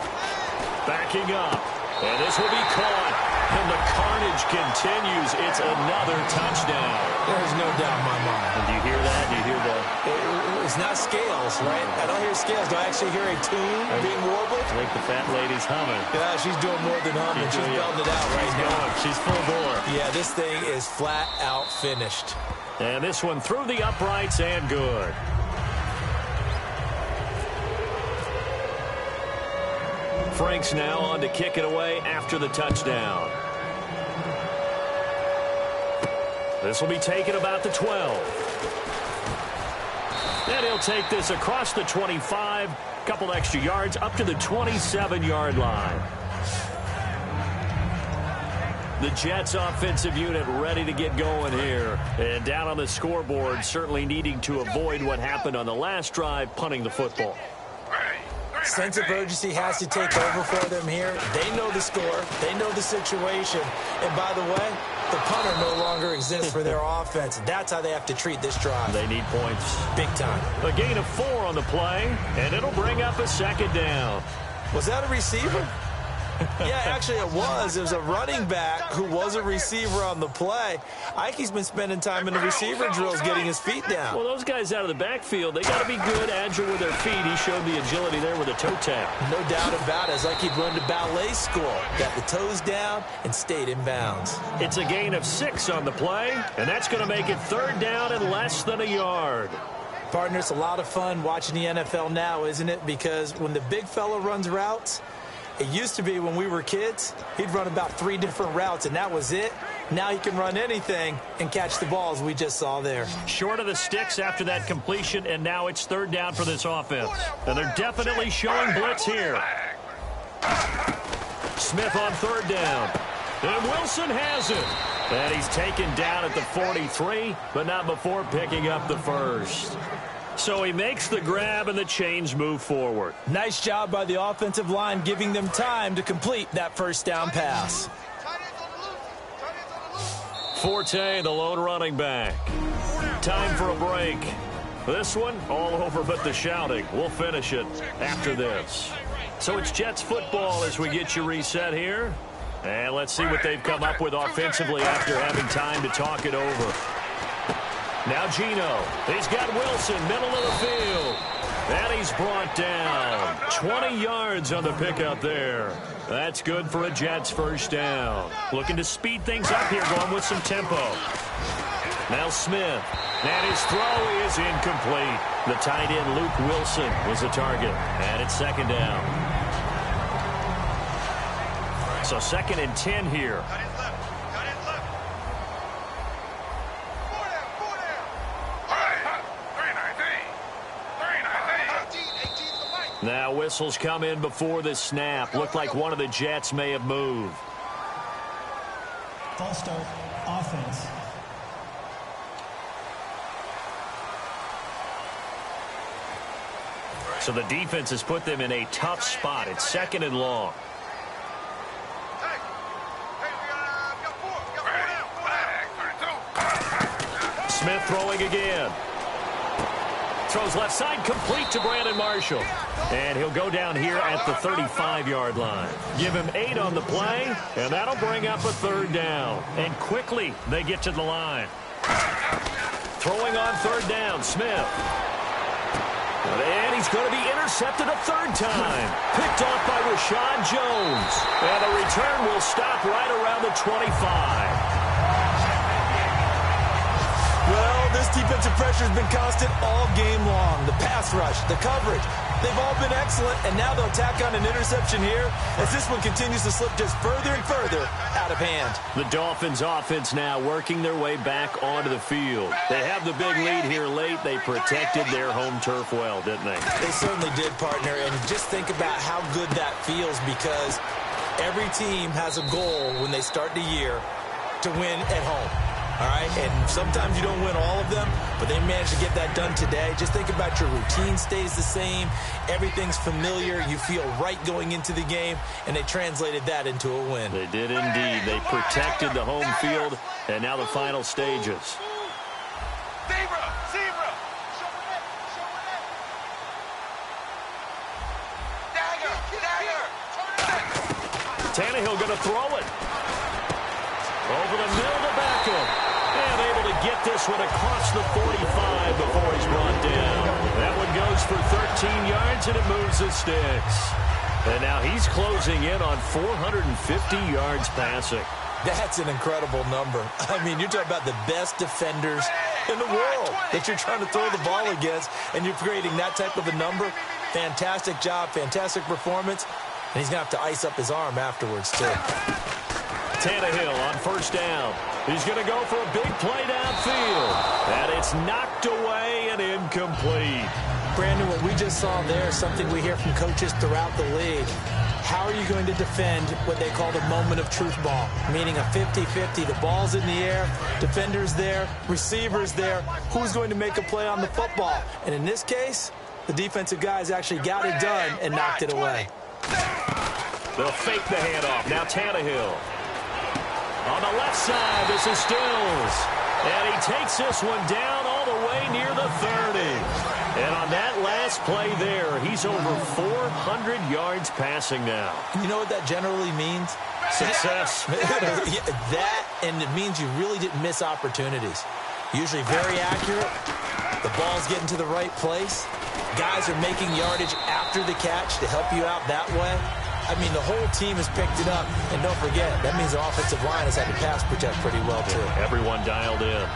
backing up. And this will be caught. And the carnage continues. It's another touchdown. There's no doubt in my mind. And do you hear that? Do you hear that? It's not scales, right? I don't hear scales. Do I actually hear a tune being warbled? I think the fat lady's humming. Yeah, she's doing more than humming. She's belting it out right now. She's full bore. Yeah, this thing is flat out finished. And this one through the uprights and good. Franks now on to kick it away after the touchdown. This will be taken about the 12. And he'll take this across the 25, couple extra yards up to the 27-yard line. The Jets offensive unit ready to get going here. And down on the scoreboard, certainly needing to avoid what happened on the last drive, punting the football. Sense of urgency has to take over for them here. They know the score. They know the situation. And by the way, the punter no longer exists for their offense. That's how they have to treat this drive. They need points. Big time. A gain of 4 on the play, and it'll bring up a 2nd down. Was that a receiver? Yeah, actually it was. It was a running back who was a receiver on the play. Ike's been spending time in the receiver drills getting his feet down. Well, those guys out of the backfield, they got to be good, agile with their feet. He showed the agility there with a toe tap. No doubt about it. It's like he'd run to ballet school. Got the toes down and stayed in bounds. It's a gain of 6 on the play, and that's going to make it 3rd down and less than a yard. Partner, it's a lot of fun watching the NFL now, isn't it? Because when the big fella runs routes, it used to be when we were kids, he'd run about 3 different routes, and that was it. Now he can run anything and catch the balls we just saw there. Short of the sticks after that completion, and now it's 3rd down for this offense. And they're definitely showing blitz here. Smith on 3rd down. And Wilson has it. And he's taken down at the 43, but not before picking up the 1st. So he makes the grab, and the chains move forward. Nice job by the offensive line, giving them time to complete that 1st down pass. Forte, the lone running back. Time for a break. This one, all over but the shouting. We'll finish it after this. So it's Jets football as we get you reset here. And let's see what they've come up with offensively after having time to talk it over. Now Geno. He's got Wilson, middle of the field. And he's brought down. 20 yards on the pickup there. That's good for a Jets 1st down. Looking to speed things up here, going with some tempo. Now Smith. And his throw is incomplete. The tight end, Luke Wilson, was the target. And it's 2nd down. So 2nd and 10 here. Cut it left. Cut it left. 4 down. 4 down. All right. 319. 18 to the right. Now whistles come in before the snap. Looked like one of the Jets may have moved. False start, offense. So the defense has put them in a tough spot. It's 2nd and long. Hey, we got 4. We got 4 down. Smith throwing again. Throws left side, complete to Brandon Marshall. And he'll go down here at the 35-yard line. Give him 8 on the play, and that'll bring up a 3rd down. And quickly, they get to the line. Throwing on 3rd down, Smith. And he's going to be intercepted a 3rd time. Picked off by Rashad Jones. And the return will stop right around the 25. Well, this defensive pressure has been constant all game long. The pass rush, the coverage, they've all been excellent, and now they'll tack on an interception here as this one continues to slip just further and further out of hand. The Dolphins offense now working their way back onto the field. They have the big lead here late. They protected their home turf well, didn't they? They certainly did, partner, and just think about how good that feels because every team has a goal when they start the year to win at home. All right, and sometimes you don't win all of them, but they managed to get that done today. Just think about your routine stays the same. Everything's familiar. You feel right going into the game, and they translated that into a win. They did indeed. They protected the home field, and now the final stages. Zebra. Zebra. Show it. Show it. Dagger. Dagger. Tannehill going to throw it. Over the middle to Beckham. And able to get this one across the 45 before he's brought down. That one goes for 13 yards, and it moves the sticks. And now he's closing in on 450 yards passing. That's an incredible number. I mean, you're talking about the best defenders in the world that you're trying to throw the ball against, and you're creating that type of a number. Fantastic job, fantastic performance, and he's going to have to ice up his arm afterwards, too. Tannehill on 1st down. He's going to go for a big play downfield. And it's knocked away and incomplete. Brandon, what we just saw there is something we hear from coaches throughout the league. How are you going to defend what they call the moment of truth ball, meaning a 50-50? The ball's in the air, defender's there, receiver's there. Who's going to make a play on the football? And in this case, the defensive guys actually got it done and knocked it away. They'll fake the handoff. Now Tannehill. On the left side, this is Stills. And he takes this one down all the way near the 30. And on that last play there, he's over 400 yards passing now. You know what that generally means? Success. That, and it means you really didn't miss opportunities. Usually very accurate. The ball's getting to the right place. Guys are making yardage after the catch to help you out that way. I mean, the whole team has picked it up. And don't forget, that means the offensive line has had to pass protect pretty well, too. Everyone dialed in.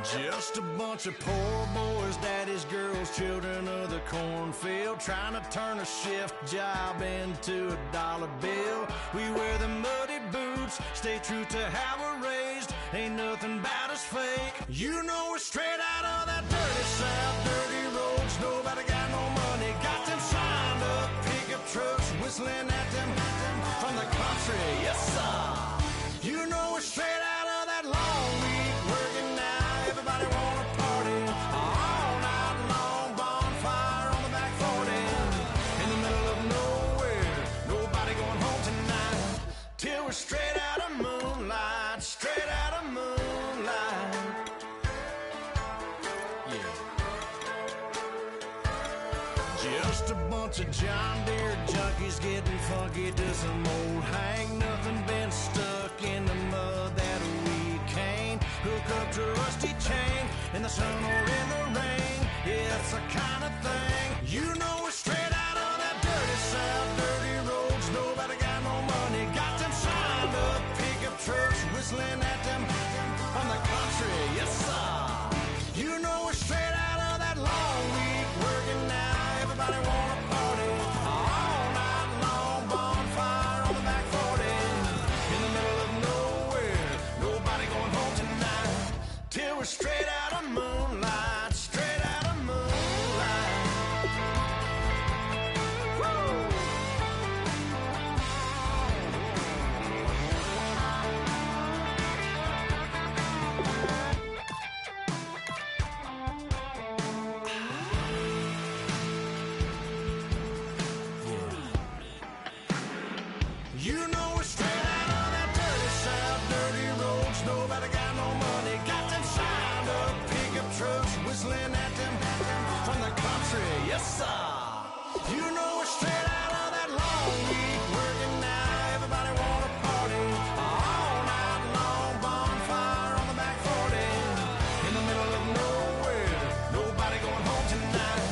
Just a bunch of poor boys, daddies, girls, children of the cornfield, trying to turn a shift job into a dollar bill. We wear the muddy boots, stay true to how we're raised. Ain't nothing about us fake. You know we're straight out of that dirty south, dirty roads. Nobody got no money, got them signed up pickup trucks, whistling at them from the country. Yes, sir. You know we're straight out of that long week working now. Everybody wanna party all night long, bonfire on the back 40, in the middle of nowhere, nobody going home tonight, till we're straight out of moonlight, straight out of moonlight, yeah. Just a bunch of John Deere junkies getting funky to some old hang, nothing been stuck in the mud that we can't hook up to a rusty chain in the sun or in the rain. Yeah, it's the kind of thing you know we're straight out of that dirty South, dirty roads. Nobody got no money, got them signed up pickup trucks whistling at them from the country. Yes, sir. You know we're straight out of that long week working now. Everybody wanna party all night long, bonfire on the back 40 in the middle of nowhere. Nobody going home tonight till we're straight out of moonlight, straight out of moonlight. Woo! You know we're straight out of that dirty South, dirty roads. Nobody got no money, got them signed up pickup trucks whistling at them from the country. Yes, sir. You know we're straight out of that long week working now. Everybody wanna party all night long, bonfire on the back 40 in the middle of nowhere. Nobody going home tonight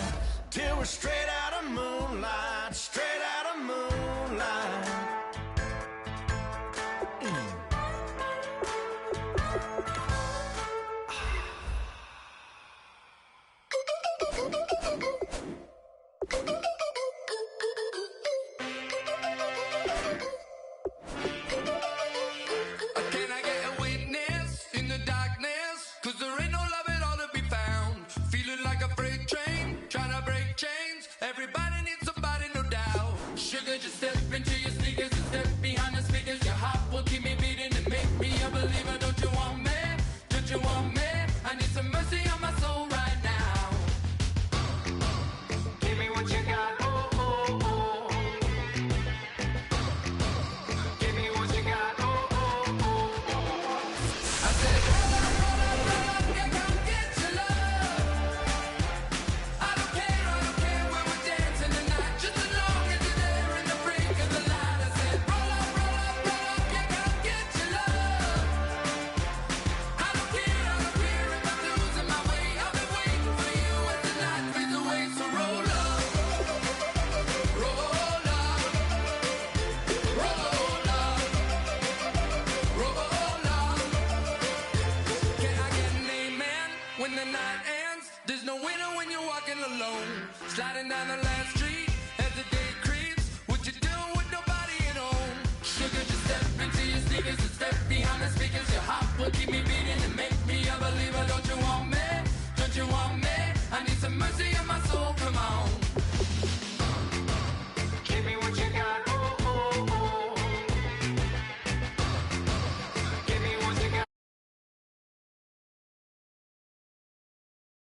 till we're straight out of moonlight, straight out of moonlight. Can I get a witness in the darkness? 'Cause there ain't no love at all to be found. Feeling like a freight train, trying to break chains. Everybody needs somebody, no doubt. Sugar, just step into your sneakers and step behind the speakers. Your heart will keep me beating and make me a believer. Don't you want me? Don't you want me? I need some mercy on my soul right now. Give me what you got, oh, oh, oh. Give me what you got, oh, oh, oh. I said, roll up, yeah, come get your love. I don't care where we're dancing tonight, just as long as you're there in the brink of the light. I said, roll up, yeah, come get your love. I don't care if I'm losing my way. I've been waiting for you as the night fades away. So roll up, roll up, roll up, roll up. Can I get an amen when the night ends? There's no winner when you're walking alone. Sliding down the last street as the day creeps. What you doing with nobody at home? Sugar, just step into your sneakers and step behind the speakers. Your heart will keep me beating and make me a believer. Don't you want me?